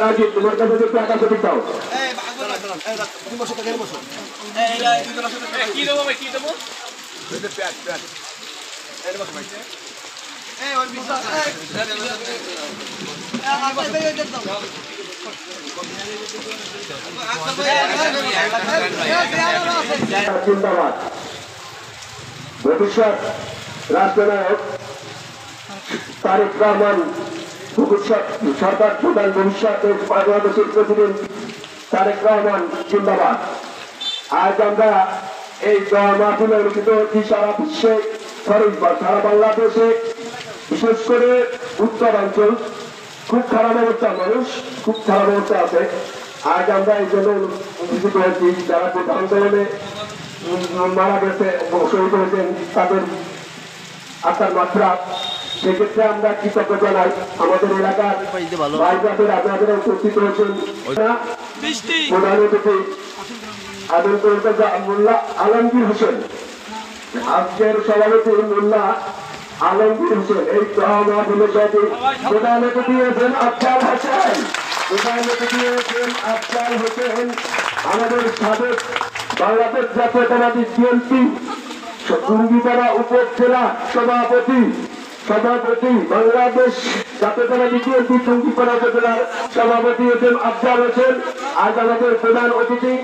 রাজীব তোমার কাছে একটু টাকা ছবি দাও। কি দেবো ভাই, কি দেবো? জিন্দাবাদ। ভবিষ্যৎ রাষ্ট্রনায়ক তারেক রহমান, ভবিষ্যৎ সরকার প্রধান, ভবিষ্যতের বাংলাদেশের প্রেসিডেন্ট তারেক রহমান জিন্দাবাদ। আজ আমরা এই মাহফিলে অনুষ্ঠিত হচ্ছি সারা বিশ্বে, সারা বাংলাদেশে, বিশেষ করে উত্তরাঞ্চল খুব খারাপ অবস্থা, মানুষ খুব খারাপ অবস্থা আছে। আজ আমরা এই জন্য অনুষ্ঠিত হয়েছি যারা আন্দোলনে মারা গেছে, শহীদ হয়েছেন, তাদের আত্মার মাত্রা। সেক্ষেত্রে আমরা কৃতজ্ঞ জানাই আমাদের এলাকার ভাইদের আপনাদের উপস্থিত হয়েছেন প্রধান অতিথি মোল্লা আলমগীর হোসেন, আজকের সভাপতি মোল্লা আলমগীর হোসেন, এই প্রধান অতিথি হয়েছেন আফজাল হোসেন, প্রধান অতিথি হয়েছেন আফজাল হোসেন, আমাদের সাবেক বাংলাদেশ জাতীয়তাবাদী বিএনপি টুঙ্গিপাড়া উপজেলা সভাপতি বাংলাদেশ জাতীয়তাবাদী বিএনপি টুঙ্গিপাড়া উপজেলার সভাপতি হচ্ছেন আফজাল হোসেন। আজ আমাদের প্রধান অতিথি